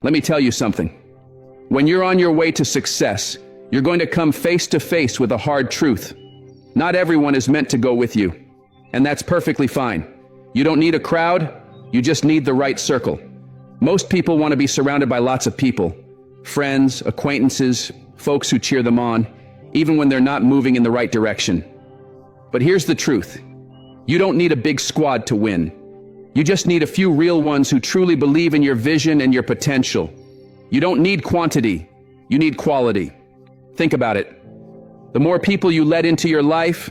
Let me tell you something. When you're on your way to success, you're going to come face to face with a hard truth. Not everyone is meant to go with you, and that's perfectly fine. You don't need a crowd, you just need the right circle. Most people want to be surrounded by lots of people, friends, acquaintances, folks who cheer them on, even when they're not moving in the right direction. But here's the truth. You don't need a big squad to win. You just need a few real ones who truly believe in your vision and your potential. You don't need quantity, you need quality. Think about it. The more people you let into your life,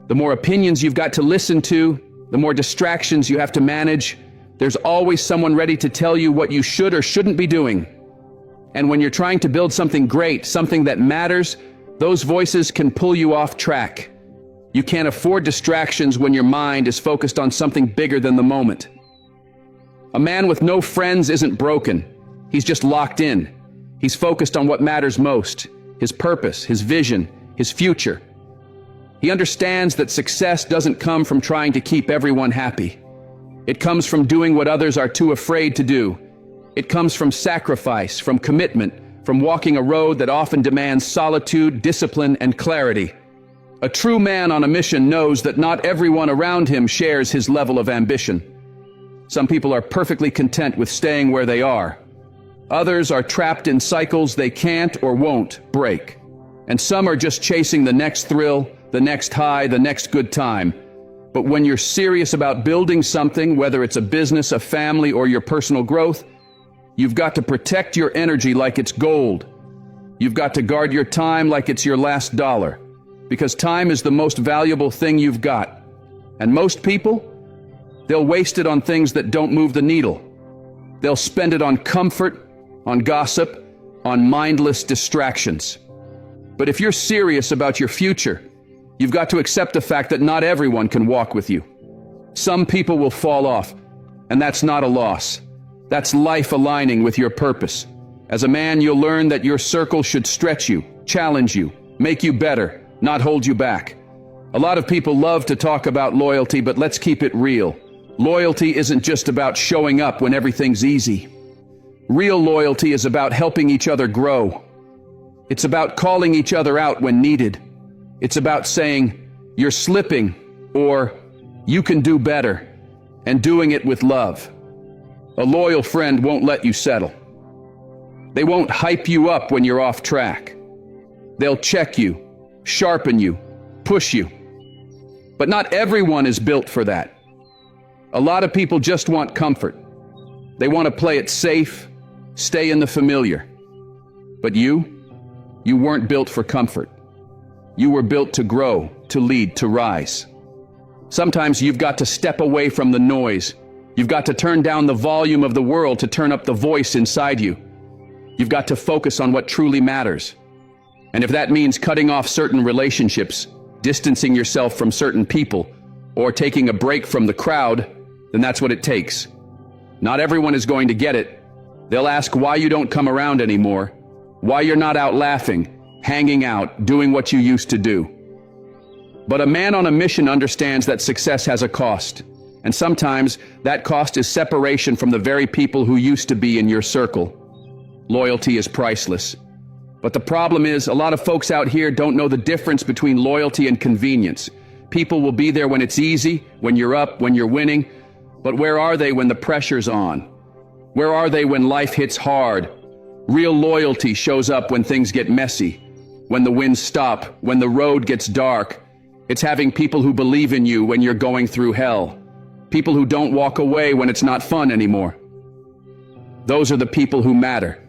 the more opinions you've got to listen to, the more distractions you have to manage. There's always someone ready to tell you what you should or shouldn't be doing. And when you're trying to build something great, something that matters, those voices can pull you off track. You can't afford distractions when your mind is focused on something bigger than the moment. A man with no friends isn't broken. He's just locked in. He's focused on what matters most, his purpose, his vision, his future. He understands that success doesn't come from trying to keep everyone happy. It comes from doing what others are too afraid to do. It comes from sacrifice, from commitment, from walking a road that often demands solitude, discipline, and clarity. A true man on a mission knows that not everyone around him shares his level of ambition. Some people are perfectly content with staying where they are. Others are trapped in cycles they can't or won't break. And some are just chasing the next thrill, the next high, the next good time. But when you're serious about building something, whether it's a business, a family, or your personal growth, you've got to protect your energy like it's gold. You've got to guard your time like it's your last dollar. Because time is the most valuable thing you've got. And most people, they'll waste it on things that don't move the needle. They'll spend it on comfort, on gossip, on mindless distractions. But if you're serious about your future, you've got to accept the fact that not everyone can walk with you. Some people will fall off, and that's not a loss. That's life aligning with your purpose. As a man, you'll learn that your circle should stretch you, challenge you, make you better, not hold you back. A lot of people love to talk about loyalty, but let's keep it real. Loyalty isn't just about showing up when everything's easy. Real loyalty is about helping each other grow. It's about calling each other out when needed. It's about saying, "You're slipping," or "You can do better," and doing it with love. A loyal friend won't let you settle. They won't hype you up when you're off track. They'll check you, sharpen you, push you. But not everyone is built for that. A lot of people just want comfort. They want to play it safe, stay in the familiar. But you weren't built for comfort. You were built to grow, to lead, to rise. Sometimes you've got to step away from the noise. You've got to turn down the volume of the world to turn up the voice inside you. You've got to focus on what truly matters. And if that means cutting off certain relationships, distancing yourself from certain people, or taking a break from the crowd, then that's what it takes. Not everyone is going to get it. They'll ask why you don't come around anymore, why you're not out laughing, hanging out, doing what you used to do. But a man on a mission understands that success has a cost. And sometimes that cost is separation from the very people who used to be in your circle. Loyalty is priceless. But the problem is, a lot of folks out here don't know the difference between loyalty and convenience. People will be there when it's easy, when you're up, when you're winning. But where are they when the pressure's on? Where are they when life hits hard? Real loyalty shows up when things get messy, when the winds stop, when the road gets dark. It's having people who believe in you when you're going through hell. People who don't walk away when it's not fun anymore. Those are the people who matter.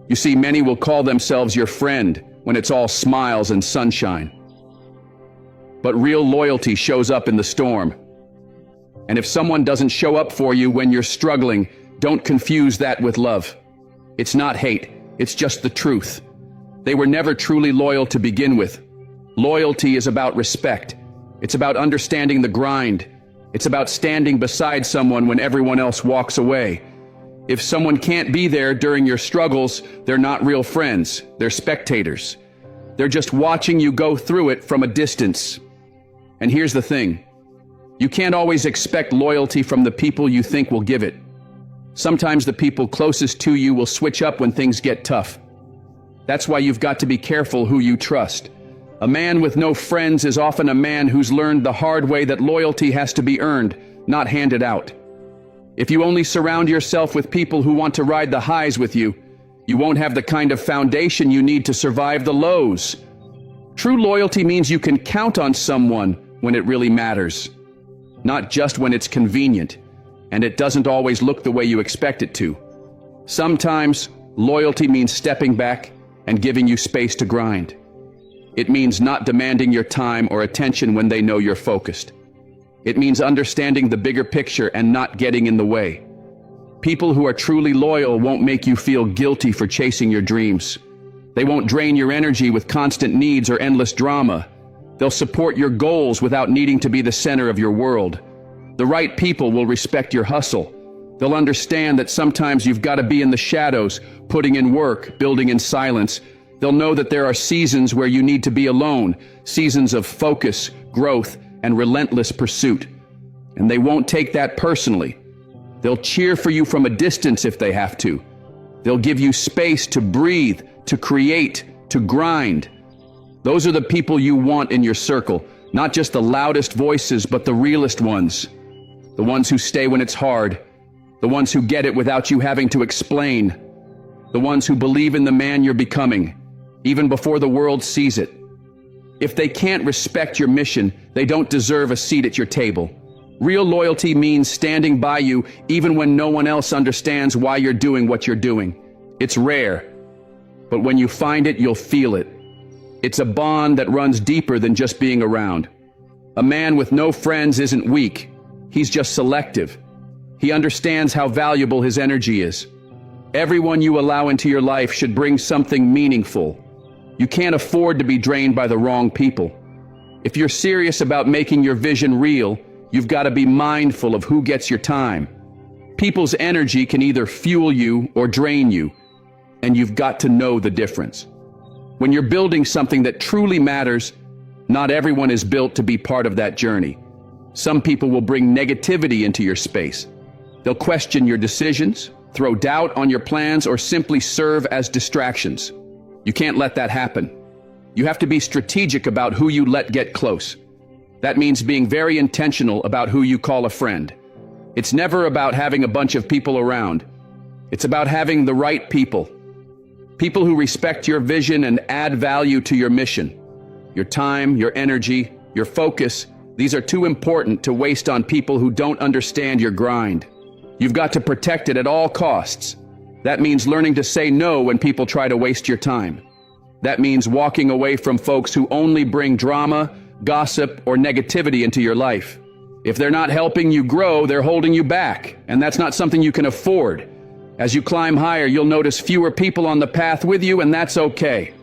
You see, many will call themselves your friend when it's all smiles and sunshine. But real loyalty shows up in the storm. And if someone doesn't show up for you when you're struggling, don't confuse that with love. It's not hate, it's just the truth. They were never truly loyal to begin with. Loyalty is about respect. It's about understanding the grind. It's about standing beside someone when everyone else walks away. If someone can't be there during your struggles, they're not real friends. They're spectators. They're just watching you go through it from a distance. And here's the thing. You can't always expect loyalty from the people you think will give it. Sometimes the people closest to you will switch up when things get tough. That's why you've got to be careful who you trust. A man with no friends is often a man who's learned the hard way that loyalty has to be earned, not handed out. If you only surround yourself with people who want to ride the highs with you, you won't have the kind of foundation you need to survive the lows. True loyalty means you can count on someone when it really matters, not just when it's convenient, and it doesn't always look the way you expect it to. Sometimes, loyalty means stepping back and giving you space to grind. It means not demanding your time or attention when they know you're focused. It means understanding the bigger picture and not getting in the way. People who are truly loyal won't make you feel guilty for chasing your dreams. They won't drain your energy with constant needs or endless drama. They'll support your goals without needing to be the center of your world. The right people will respect your hustle. They'll understand that sometimes you've got to be in the shadows, putting in work, building in silence. They'll know that there are seasons where you need to be alone, seasons of focus, growth, and relentless pursuit. And they won't take that personally. They'll cheer for you from a distance if they have to. They'll give you space to breathe, to create, to grind. Those are the people you want in your circle, not just the loudest voices, but the realest ones. The ones who stay when it's hard, the ones who get it without you having to explain, the ones who believe in the man you're becoming, even before the world sees it. If they can't respect your mission, they don't deserve a seat at your table. Real loyalty means standing by you even when no one else understands why you're doing what you're doing. It's rare, but when you find it, you'll feel it. It's a bond that runs deeper than just being around. A man with no friends isn't weak. He's just selective. He understands how valuable his energy is. Everyone you allow into your life should bring something meaningful. You can't afford to be drained by the wrong people. If you're serious about making your vision real, you've got to be mindful of who gets your time. People's energy can either fuel you or drain you, and you've got to know the difference. When you're building something that truly matters, not everyone is built to be part of that journey. Some people will bring negativity into your space. They'll question your decisions, throw doubt on your plans, or simply serve as distractions. You can't let that happen. You have to be strategic about who you let get close. That means being very intentional about who you call a friend. It's never about having a bunch of people around. It's about having the right people. People who respect your vision and add value to your mission. Your time, your energy, your focus, these are too important to waste on people who don't understand your grind. You've got to protect it at all costs. That means learning to say no when people try to waste your time. That means walking away from folks who only bring drama, gossip, or negativity into your life. If they're not helping you grow, they're holding you back, and that's not something you can afford. As you climb higher, you'll notice fewer people on the path with you, and that's okay.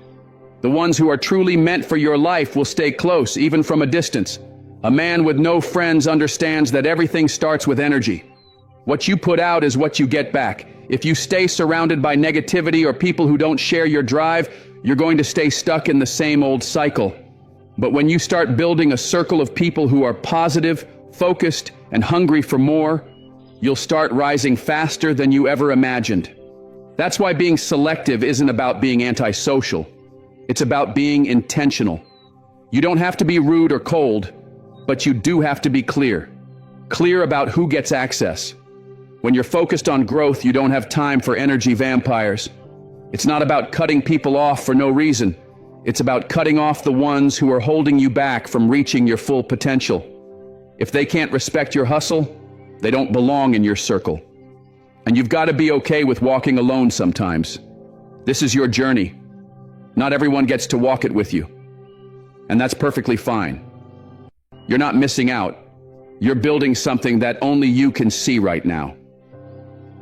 The ones who are truly meant for your life will stay close, even from a distance. A man with no friends understands that everything starts with energy. What you put out is what you get back. If you stay surrounded by negativity or people who don't share your drive, you're going to stay stuck in the same old cycle. But when you start building a circle of people who are positive, focused, and hungry for more, you'll start rising faster than you ever imagined. That's why being selective isn't about being antisocial. It's about being intentional. You don't have to be rude or cold, but you do have to be clear. Clear about who gets access. When you're focused on growth, you don't have time for energy vampires. It's not about cutting people off for no reason. It's about cutting off the ones who are holding you back from reaching your full potential. If they can't respect your hustle, they don't belong in your circle. And you've got to be okay with walking alone sometimes. This is your journey. Not everyone gets to walk it with you. And that's perfectly fine. You're not missing out. You're building something that only you can see right now.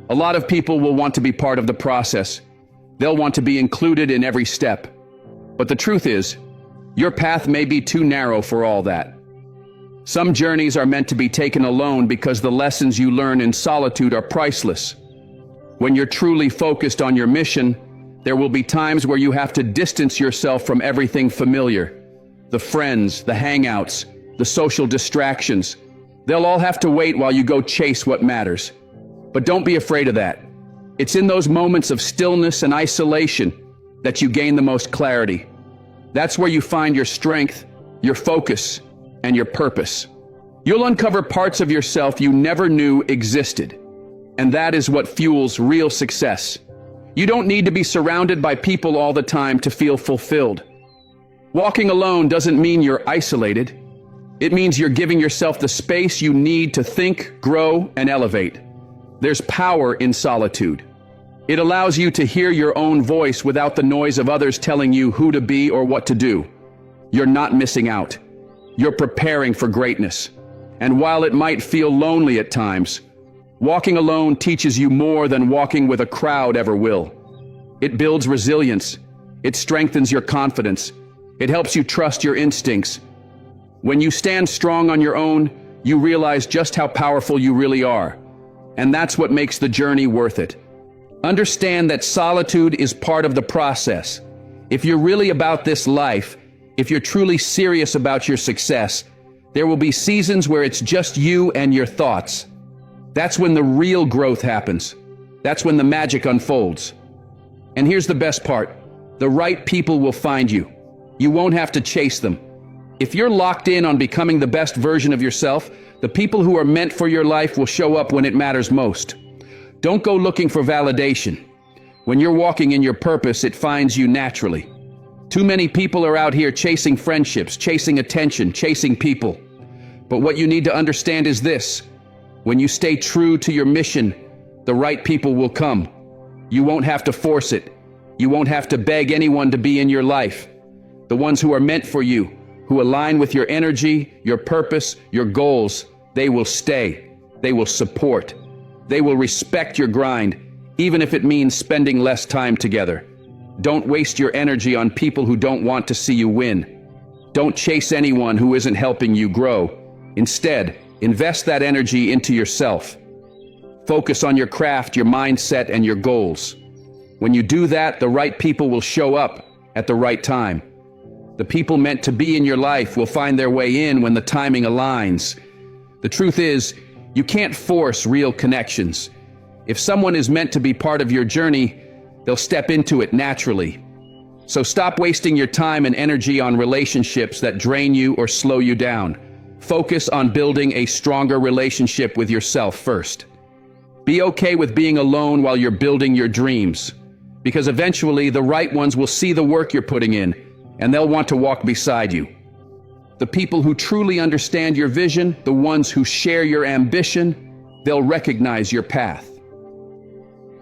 A lot of people will want to be part of the process. They'll want to be included in every step. But the truth is, your path may be too narrow for all that. Some journeys are meant to be taken alone because the lessons you learn in solitude are priceless. When you're truly focused on your mission, there will be times where you have to distance yourself from everything familiar. The friends, the hangouts, the social distractions. They'll all have to wait while you go chase what matters. But don't be afraid of that. It's in those moments of stillness and isolation that you gain the most clarity. That's where you find your strength, your focus, and your purpose. You'll uncover parts of yourself you never knew existed. And that is what fuels real success. You don't need to be surrounded by people all the time to feel fulfilled. Walking alone doesn't mean you're isolated. It means you're giving yourself the space you need to think, grow, and elevate. There's power in solitude. It allows you to hear your own voice without the noise of others telling you who to be or what to do. You're not missing out. You're preparing for greatness. And while it might feel lonely at times, walking alone teaches you more than walking with a crowd ever will. It builds resilience. It strengthens your confidence. It helps you trust your instincts. When you stand strong on your own, you realize just how powerful you really are. And that's what makes the journey worth it. Understand that solitude is part of the process. If you're really about this life, if you're truly serious about your success, there will be seasons where it's just you and your thoughts. That's when the real growth happens. That's when the magic unfolds. And here's the best part. The right people will find you. You won't have to chase them. If you're locked in on becoming the best version of yourself, the people who are meant for your life will show up when it matters most. Don't go looking for validation. When you're walking in your purpose, it finds you naturally. Too many people are out here chasing friendships, chasing attention, chasing people. But what you need to understand is this. When you stay true to your mission, the right people will come. You won't have to force it. You won't have to beg anyone to be in your life. The ones who are meant for you, who align with your energy, your purpose, your goals, they will stay. They will support. They will respect your grind, even if it means spending less time together. Don't waste your energy on people who don't want to see you win. Don't chase anyone who isn't helping you grow. Instead, invest that energy into yourself. Focus on your craft, your mindset, and your goals. When you do that, the right people will show up at the right time. The people meant to be in your life will find their way in when the timing aligns. The truth is, you can't force real connections. If someone is meant to be part of your journey, they'll step into it naturally. So stop wasting your time and energy on relationships that drain you or slow you down. Focus on building a stronger relationship with yourself first. Be okay with being alone while you're building your dreams, because eventually the right ones will see the work you're putting in, and they'll want to walk beside you. The people who truly understand your vision, the ones who share your ambition, they'll recognize your path.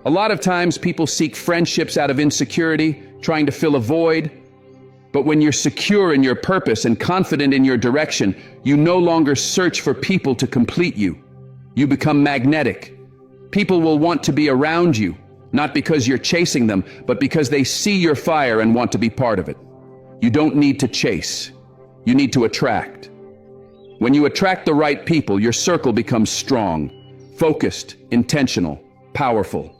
A lot of times people seek friendships out of insecurity, trying to fill a void. But when you're secure in your purpose and confident in your direction, you no longer search for people to complete you. You become magnetic. People will want to be around you, not because you're chasing them, but because they see your fire and want to be part of it. You don't need to chase. You need to attract. When you attract the right people, your circle becomes strong, focused, intentional, powerful.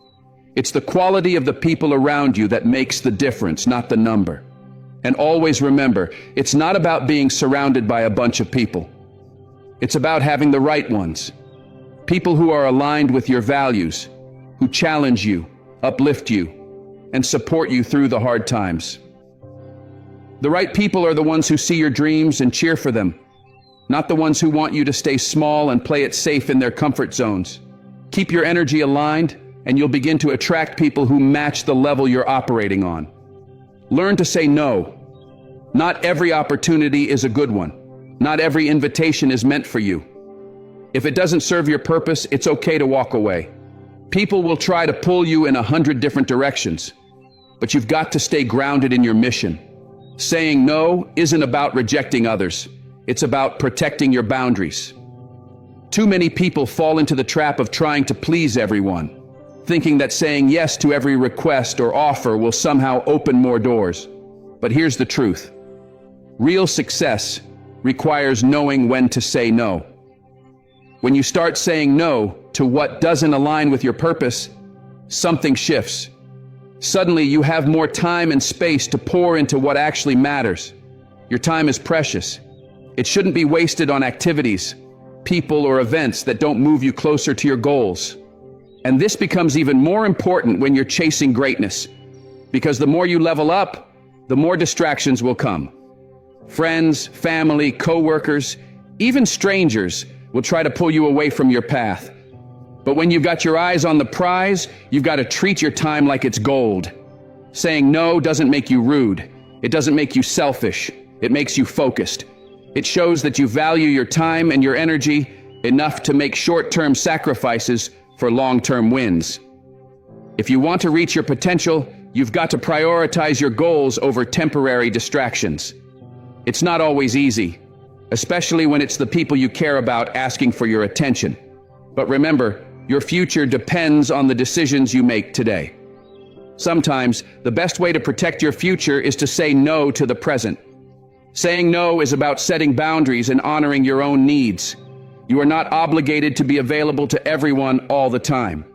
It's the quality of the people around you that makes the difference, not the number. And always remember, it's not about being surrounded by a bunch of people. It's about having the right ones. People who are aligned with your values, who challenge you, uplift you, and support you through the hard times. The right people are the ones who see your dreams and cheer for them, not the ones who want you to stay small and play it safe in their comfort zones. Keep your energy aligned, and you'll begin to attract people who match the level you're operating on. Learn to say no. Not every opportunity is a good one. Not every invitation is meant for you. If it doesn't serve your purpose, it's okay to walk away. People will try to pull you in 100 different directions, but you've got to stay grounded in your mission. Saying no isn't about rejecting others. It's about protecting your boundaries. Too many people fall into the trap of trying to please everyone, thinking that saying yes to every request or offer will somehow open more doors. But here's the truth. Real success requires knowing when to say no. When you start saying no to what doesn't align with your purpose, something shifts. Suddenly you have more time and space to pour into what actually matters. Your time is precious. It shouldn't be wasted on activities, people, or events that don't move you closer to your goals. And this becomes even more important when you're chasing greatness, because the more you level up, the more distractions will come. Friends, family, coworkers, even strangers will try to pull you away from your path. But when you've got your eyes on the prize, you've got to treat your time like it's gold. Saying no doesn't make you rude. It doesn't make you selfish. It makes you focused. It shows that you value your time and your energy enough to make short-term sacrifices for long-term wins. If you want to reach your potential, you've got to prioritize your goals over temporary distractions. It's not always easy, especially when it's the people you care about asking for your attention. But remember, your future depends on the decisions you make today. Sometimes, the best way to protect your future is to say no to the present. Saying no is about setting boundaries and honoring your own needs. You are not obligated to be available to everyone all the time.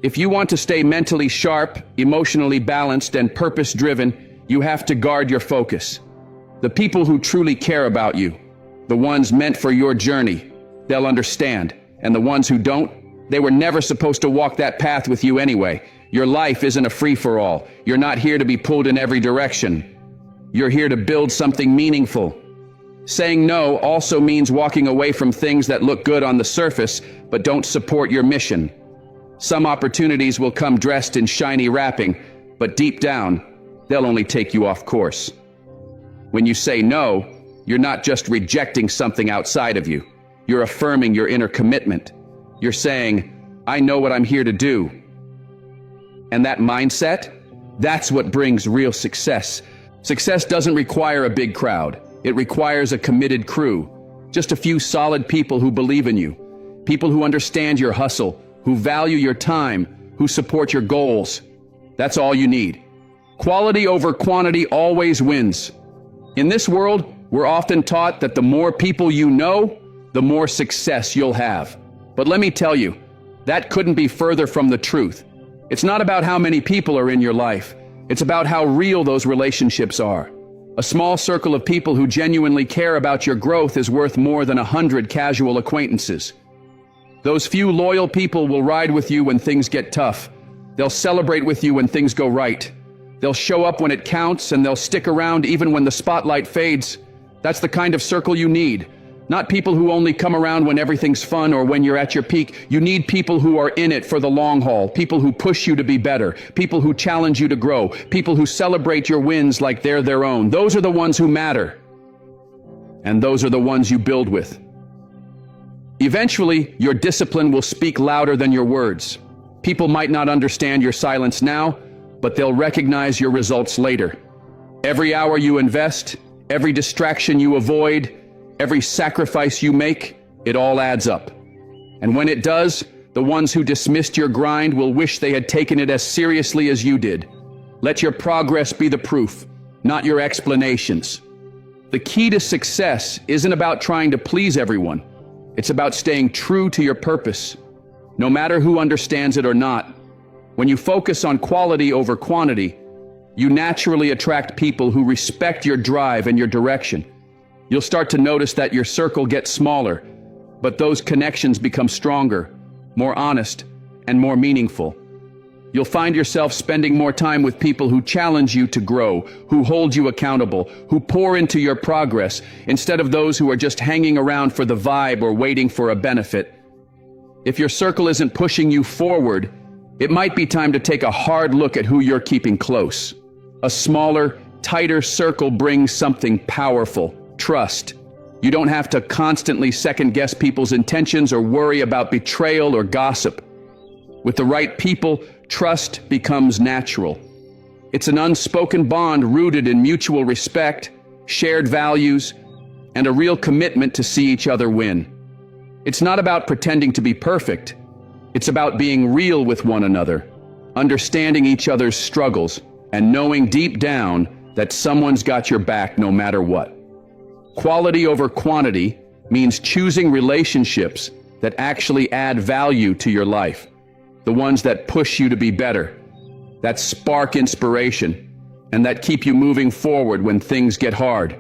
If you want to stay mentally sharp, emotionally balanced, and purpose-driven, you have to guard your focus. The people who truly care about you, the ones meant for your journey, they'll understand. And the ones who don't, they were never supposed to walk that path with you anyway. Your life isn't a free-for-all. You're not here to be pulled in every direction. You're here to build something meaningful. Saying no also means walking away from things that look good on the surface but don't support your mission. Some opportunities will come dressed in shiny wrapping, but deep down, they'll only take you off course. When you say no, you're not just rejecting something outside of you. You're affirming your inner commitment. You're saying, I know what I'm here to do. And that mindset, that's what brings real success. Success doesn't require a big crowd. It requires a committed crew. Just a few solid people who believe in you. People who understand your hustle, who value your time, who support your goals. That's all you need. Quality over quantity always wins. In this world, we're often taught that the more people you know, the more success you'll have. But let me tell you, that couldn't be further from the truth. It's not about how many people are in your life. It's about how real those relationships are. A small circle of people who genuinely care about your growth is worth more than 100 casual acquaintances. Those few loyal people will ride with you when things get tough. They'll celebrate with you when things go right. They'll show up when it counts, and they'll stick around even when the spotlight fades. That's the kind of circle you need. Not people who only come around when everything's fun or when you're at your peak. You need people who are in it for the long haul, people who push you to be better, people who challenge you to grow, people who celebrate your wins like they're their own. Those are the ones who matter. And those are the ones you build with. Eventually, your discipline will speak louder than your words. People might not understand your silence now, but they'll recognize your results later. Every hour you invest, every distraction you avoid, every sacrifice you make, it all adds up. And when it does, the ones who dismissed your grind will wish they had taken it as seriously as you did. Let your progress be the proof, not your explanations. The key to success isn't about trying to please everyone. It's about staying true to your purpose, no matter who understands it or not. When you focus on quality over quantity, you naturally attract people who respect your drive and your direction. You'll start to notice that your circle gets smaller, but those connections become stronger, more honest, and more meaningful. You'll find yourself spending more time with people who challenge you to grow, who hold you accountable, who pour into your progress, instead of those who are just hanging around for the vibe or waiting for a benefit. If your circle isn't pushing you forward, it might be time to take a hard look at who you're keeping close. A smaller, tighter circle brings something powerful: trust. You don't have to constantly second-guess people's intentions or worry about betrayal or gossip. With the right people, trust becomes natural. It's an unspoken bond rooted in mutual respect, shared values, and a real commitment to see each other win. It's not about pretending to be perfect. It's about being real with one another, understanding each other's struggles, and knowing deep down that someone's got your back no matter what. Quality over quantity means choosing relationships that actually add value to your life, the ones that push you to be better, that spark inspiration, and that keep you moving forward when things get hard.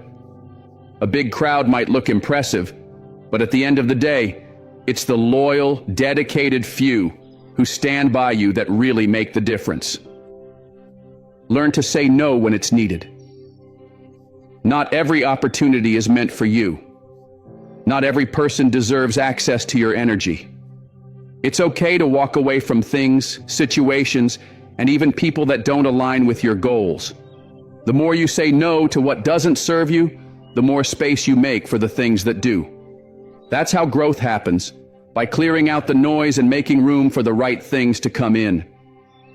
A big crowd might look impressive, but at the end of the day, it's the loyal, dedicated few who stand by you that really make the difference. Learn to say no when it's needed. Not every opportunity is meant for you. Not every person deserves access to your energy. It's okay to walk away from things, situations, and even people that don't align with your goals. The more you say no to what doesn't serve you, the more space you make for the things that do. That's how growth happens, by clearing out the noise and making room for the right things to come in.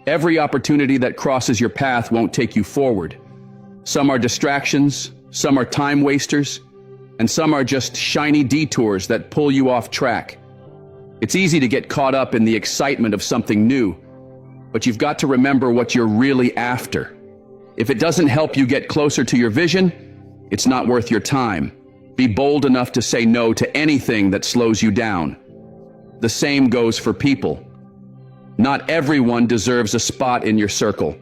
Every opportunity that crosses your path won't take you forward. Some are distractions, some are time wasters, and some are just shiny detours that pull you off track. It's easy to get caught up in the excitement of something new, but you've got to remember what you're really after. If it doesn't help you get closer to your vision, it's not worth your time. Be bold enough to say no to anything that slows you down. The same goes for people. Not everyone deserves a spot in your circle.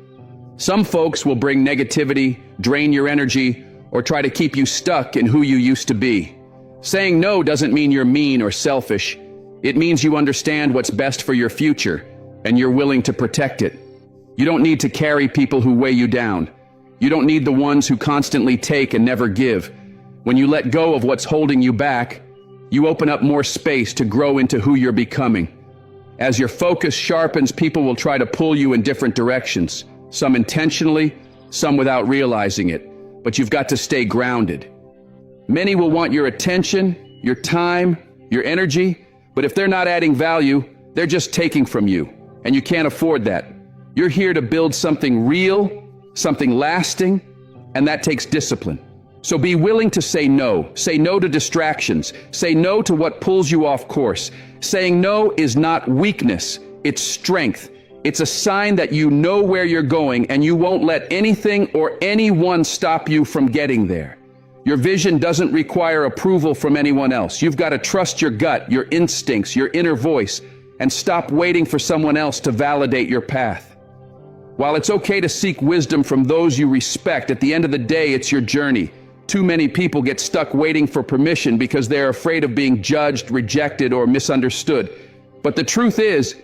Some folks will bring negativity, drain your energy, or try to keep you stuck in who you used to be. Saying no doesn't mean you're mean or selfish. It means you understand what's best for your future, and you're willing to protect it. You don't need to carry people who weigh you down. You don't need the ones who constantly take and never give. When you let go of what's holding you back, you open up more space to grow into who you're becoming. As your focus sharpens, people will try to pull you in different directions, some intentionally, some without realizing it. But you've got to stay grounded. Many will want your attention, your time, your energy, but if they're not adding value, they're just taking from you, and you can't afford that. You're here to build something real, something lasting, and that takes discipline. So be willing to say no. Say no to distractions. Say no to what pulls you off course. Saying no is not weakness, it's strength. It's a sign that you know where you're going and you won't let anything or anyone stop you from getting there. Your vision doesn't require approval from anyone else. You've got to trust your gut, your instincts, your inner voice, and stop waiting for someone else to validate your path. While it's okay to seek wisdom from those you respect, at the end of the day, it's your journey. Too many people get stuck waiting for permission because they're afraid of being judged, rejected, or misunderstood. But the truth is,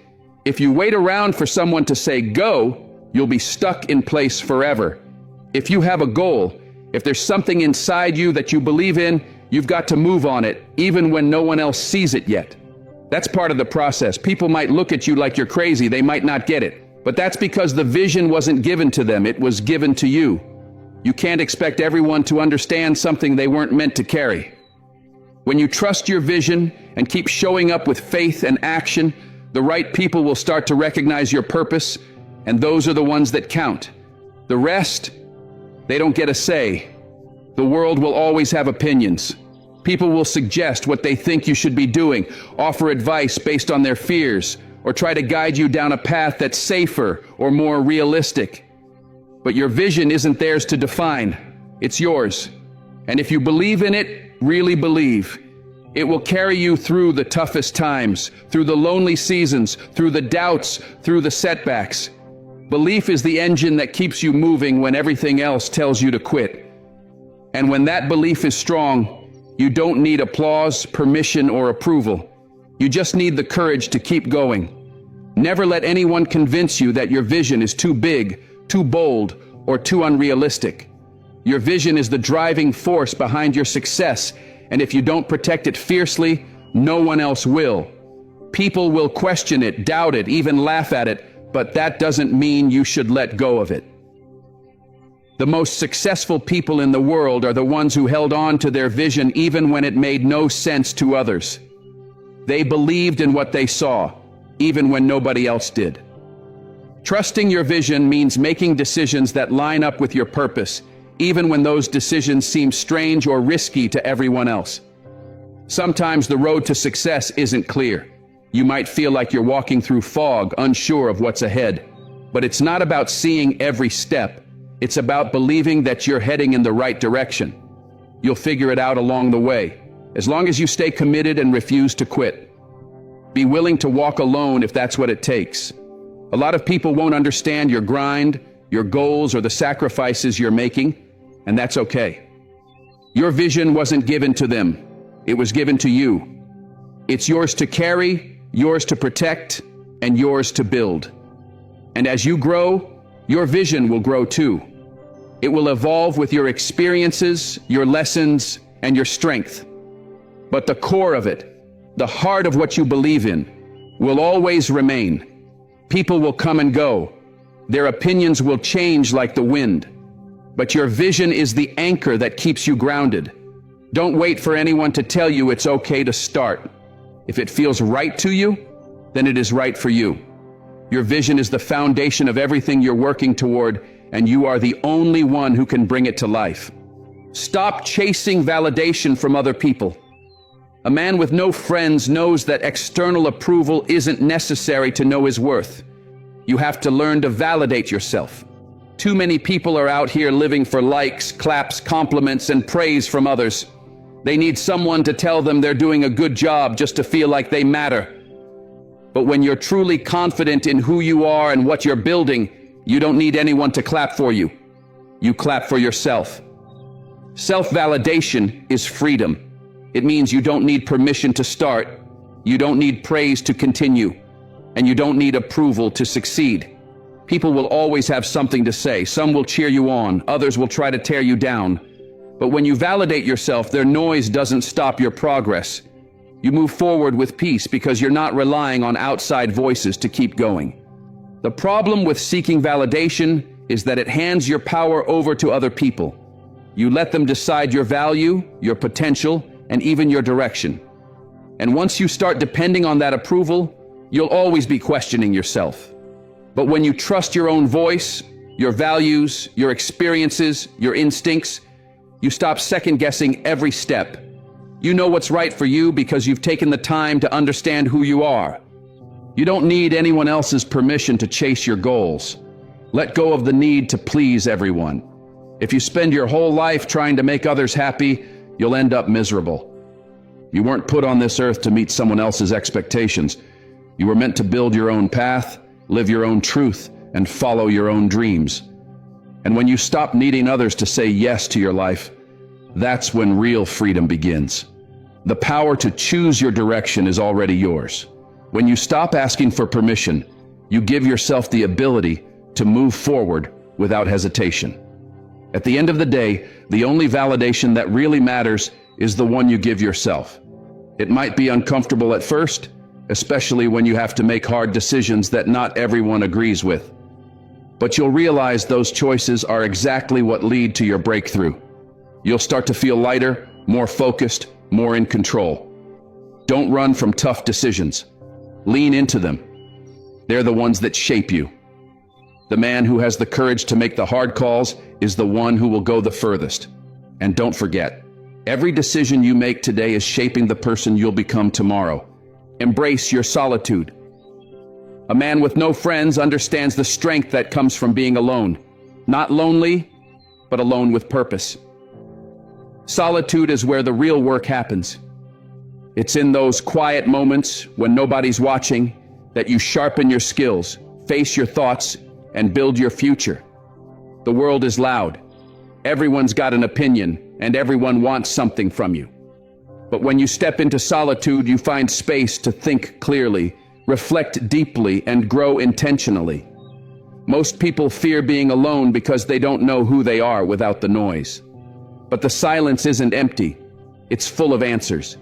if you wait around for someone to say go, you'll be stuck in place forever. If you have a goal, if there's something inside you that you believe in, you've got to move on it, even when no one else sees it yet. That's part of the process. People might look at you like you're crazy, they might not get it. But that's because the vision wasn't given to them, it was given to you. You can't expect everyone to understand something they weren't meant to carry. When you trust your vision and keep showing up with faith and action, the right people will start to recognize your purpose, and those are the ones that count. The rest, they don't get a say. The world will always have opinions. People will suggest what they think you should be doing, offer advice based on their fears, or try to guide you down a path that's safer or more realistic. But your vision isn't theirs to define. It's yours. And if you believe in it, really believe, it will carry you through the toughest times, through the lonely seasons, through the doubts, through the setbacks. Belief is the engine that keeps you moving when everything else tells you to quit. And when that belief is strong, you don't need applause, permission, or approval. You just need the courage to keep going. Never let anyone convince you that your vision is too big, too bold, or too unrealistic. Your vision is the driving force behind your success, and if you don't protect it fiercely, no one else will. People will question it, doubt it, even laugh at it, but that doesn't mean you should let go of it. The most successful people in the world are the ones who held on to their vision even when it made no sense to others. They believed in what they saw, even when nobody else did. Trusting your vision means making decisions that line up with your purpose, even when those decisions seem strange or risky to everyone else. Sometimes the road to success isn't clear. You might feel like you're walking through fog, unsure of what's ahead. But it's not about seeing every step. It's about believing that you're heading in the right direction. You'll figure it out along the way, as long as you stay committed and refuse to quit. Be willing to walk alone if that's what it takes. A lot of people won't understand your grind, your goals, or the sacrifices you're making, and that's okay. Your vision wasn't given to them. It was given to you. It's yours to carry, yours to protect, and yours to build. And as you grow, your vision will grow too. It will evolve with your experiences, your lessons, and your strength. But the core of it, the heart of what you believe in, will always remain. People will come and go. Their opinions will change like the wind. But your vision is the anchor that keeps you grounded. Don't wait for anyone to tell you it's okay to start. If it feels right to you, then it is right for you. Your vision is the foundation of everything you're working toward, and you are the only one who can bring it to life. Stop chasing validation from other people. A man with no friends knows that external approval isn't necessary to know his worth. You have to learn to validate yourself. Too many people are out here living for likes, claps, compliments, and praise from others. They need someone to tell them they're doing a good job just to feel like they matter. But when you're truly confident in who you are and what you're building, you don't need anyone to clap for you. You clap for yourself. Self-validation is freedom. It means you don't need permission to start, you don't need praise to continue, and you don't need approval to succeed. People will always have something to say. Some will cheer you on, others will try to tear you down. But when you validate yourself, their noise doesn't stop your progress. You move forward with peace because you're not relying on outside voices to keep going. The problem with seeking validation is that it hands your power over to other people. You let them decide your value, your potential, and even your direction. And once you start depending on that approval, you'll always be questioning yourself. But when you trust your own voice, your values, your experiences, your instincts, you stop second-guessing every step. You know what's right for you because you've taken the time to understand who you are. You don't need anyone else's permission to chase your goals. Let go of the need to please everyone. If you spend your whole life trying to make others happy, you'll end up miserable. You weren't put on this earth to meet someone else's expectations. You were meant to build your own path, live your own truth, and follow your own dreams. And when you stop needing others to say yes to your life, that's when real freedom begins. The power to choose your direction is already yours. When you stop asking for permission, you give yourself the ability to move forward without hesitation. At the end of the day, the only validation that really matters is the one you give yourself. It might be uncomfortable at first, especially when you have to make hard decisions that not everyone agrees with. But you'll realize those choices are exactly what lead to your breakthrough. You'll start to feel lighter, more focused, more in control. Don't run from tough decisions. Lean into them. They're the ones that shape you. The man who has the courage to make the hard calls is the one who will go the furthest. And don't forget, every decision you make today is shaping the person you'll become tomorrow. Embrace your solitude. A man with no friends understands the strength that comes from being alone. Not lonely, but alone with purpose. Solitude is where the real work happens. It's in those quiet moments when nobody's watching that you sharpen your skills, face your thoughts, and build your future. The world is loud. Everyone's got an opinion, and everyone wants something from you. But when you step into solitude, you find space to think clearly, reflect deeply, and grow intentionally. Most people fear being alone because they don't know who they are without the noise. But the silence isn't empty. It's full of answers.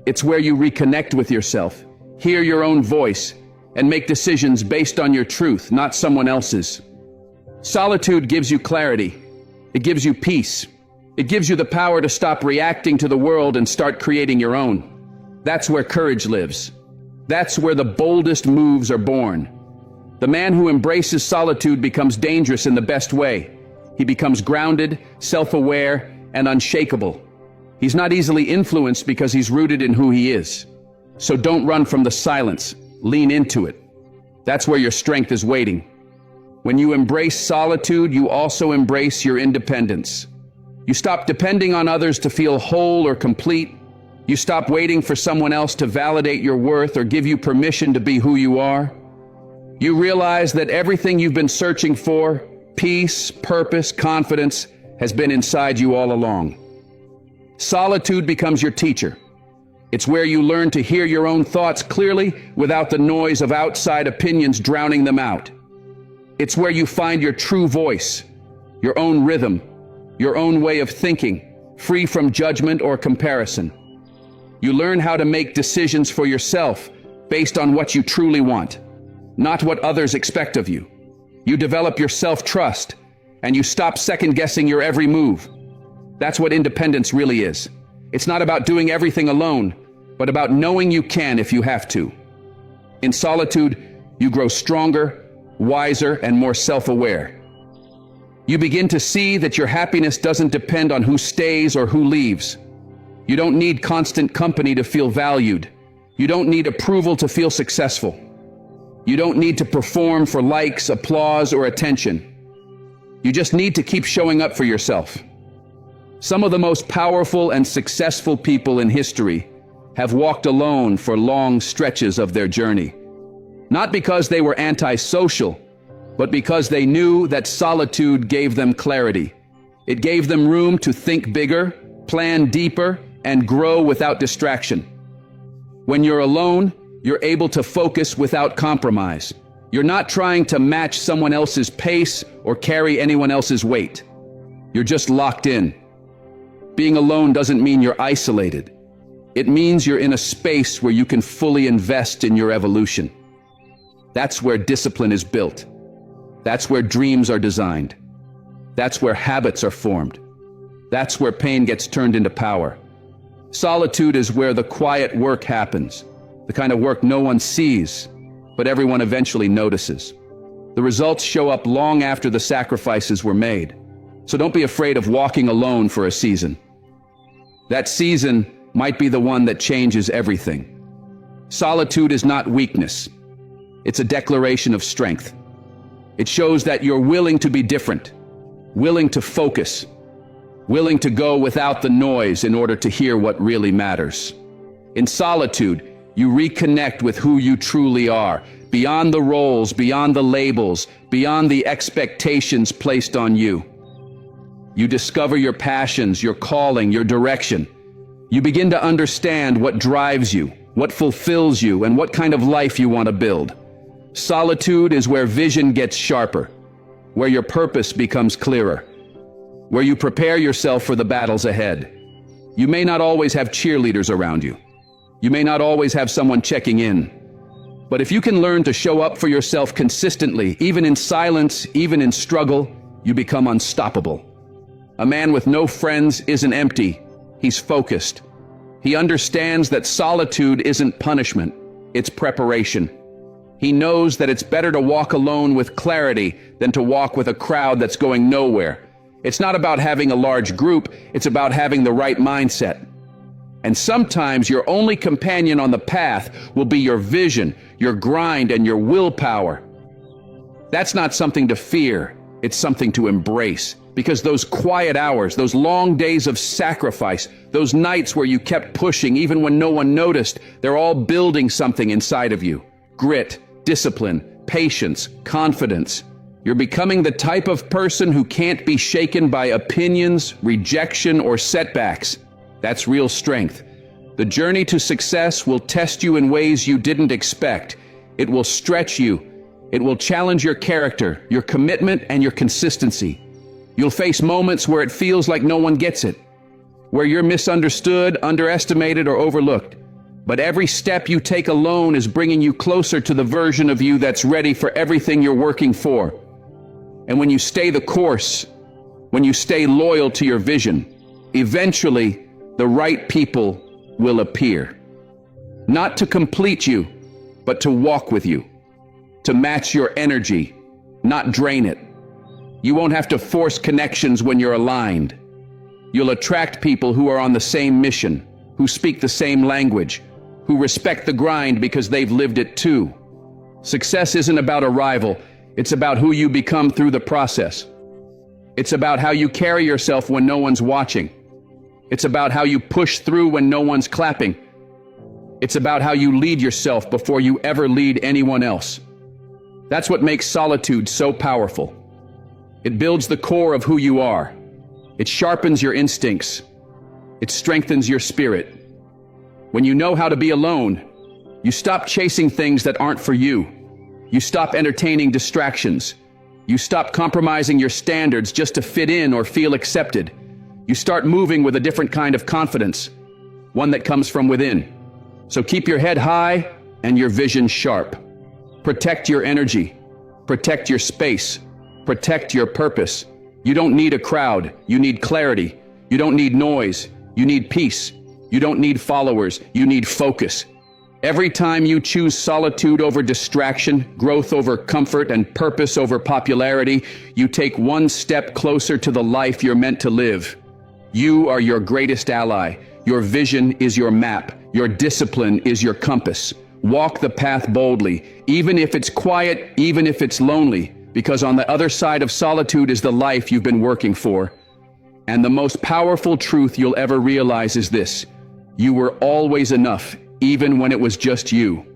It's where you reconnect with yourself, hear your own voice, and make decisions based on your truth, not someone else's. Solitude gives you clarity. It gives you peace. It gives you the power to stop reacting to the world and start creating your own. That's where courage lives. That's where the boldest moves are born. The man who embraces solitude becomes dangerous in the best way. He becomes grounded, self-aware, and unshakable. He's not easily influenced because he's rooted in who he is. So don't run from the silence. Lean into it. That's where your strength is waiting. When you embrace solitude, you also embrace your independence. You stop depending on others to feel whole or complete. You stop waiting for someone else to validate your worth or give you permission to be who you are. You realize that everything you've been searching for, peace, purpose, confidence, has been inside you all along. Solitude becomes your teacher. It's where you learn to hear your own thoughts clearly without the noise of outside opinions drowning them out. It's where you find your true voice, your own rhythm, your own way of thinking, free from judgment or comparison. You learn how to make decisions for yourself based on what you truly want, not what others expect of you. You develop your self-trust, and you stop second-guessing your every move. That's what independence really is. It's not about doing everything alone, but about knowing you can if you have to. In solitude, you grow stronger, wiser, and more self-aware. You begin to see that your happiness doesn't depend on who stays or who leaves. You don't need constant company to feel valued. You don't need approval to feel successful. You don't need to perform for likes, applause, or attention. You just need to keep showing up for yourself. Some of the most powerful and successful people in history have walked alone for long stretches of their journey. Not because they were antisocial, but because they knew that solitude gave them clarity. It gave them room to think bigger, plan deeper, and grow without distraction. When you're alone, you're able to focus without compromise. You're not trying to match someone else's pace or carry anyone else's weight. You're just locked in. Being alone doesn't mean you're isolated. It means you're in a space where you can fully invest in your evolution. That's where discipline is built. That's where dreams are designed. That's where habits are formed. That's where pain gets turned into power. Solitude is where the quiet work happens, the kind of work no one sees, but everyone eventually notices. The results show up long after the sacrifices were made. So don't be afraid of walking alone for a season. That season might be the one that changes everything. Solitude is not weakness. It's a declaration of strength. It shows that you're willing to be different, willing to focus, willing to go without the noise in order to hear what really matters. In solitude, you reconnect with who you truly are, beyond the roles, beyond the labels, beyond the expectations placed on you. You discover your passions, your calling, your direction. You begin to understand what drives you, what fulfills you, and what kind of life you want to build. Solitude is where vision gets sharper, where your purpose becomes clearer, where you prepare yourself for the battles ahead. You may not always have cheerleaders around you. You may not always have someone checking in. But if you can learn to show up for yourself consistently, even in silence, even in struggle, you become unstoppable. A man with no friends isn't empty. He's focused. He understands that solitude isn't punishment, it's preparation. He knows that it's better to walk alone with clarity than to walk with a crowd that's going nowhere. It's not about having a large group, it's about having the right mindset. And sometimes your only companion on the path will be your vision, your grind, and your willpower. That's not something to fear, it's something to embrace. Because those quiet hours, those long days of sacrifice, those nights where you kept pushing even when no one noticed, they're all building something inside of you. Grit, discipline, patience, confidence. You're becoming the type of person who can't be shaken by opinions, rejection, or setbacks. That's real strength. The journey to success will test you in ways you didn't expect. It will stretch you. It will challenge your character, your commitment, and your consistency. You'll face moments where it feels like no one gets it, where you're misunderstood, underestimated, or overlooked. But every step you take alone is bringing you closer to the version of you that's ready for everything you're working for. And when you stay the course, when you stay loyal to your vision, eventually the right people will appear. Not to complete you, but to walk with you, to match your energy, not drain it. You won't have to force connections when you're aligned. You'll attract people who are on the same mission, who speak the same language, who respect the grind because they've lived it too. Success isn't about arrival, it's about who you become through the process. It's about how you carry yourself when no one's watching. It's about how you push through when no one's clapping. It's about how you lead yourself before you ever lead anyone else. That's what makes solitude so powerful. It builds the core of who you are. It sharpens your instincts. It strengthens your spirit. When you know how to be alone, you stop chasing things that aren't for you. You stop entertaining distractions. You stop compromising your standards just to fit in or feel accepted. You start moving with a different kind of confidence, one that comes from within. So keep your head high and your vision sharp. Protect your energy. Protect your space. Protect your purpose. You don't need a crowd. You need clarity. You don't need noise. You need peace. You don't need followers. You need focus. Every time you choose solitude over distraction, growth over comfort, and purpose over popularity, you take one step closer to the life you're meant to live. You are your greatest ally. Your vision is your map. Your discipline is your compass. Walk the path boldly, even if it's quiet, even if it's lonely, because on the other side of solitude is the life you've been working for. And the most powerful truth you'll ever realize is this: you were always enough, even when it was just you.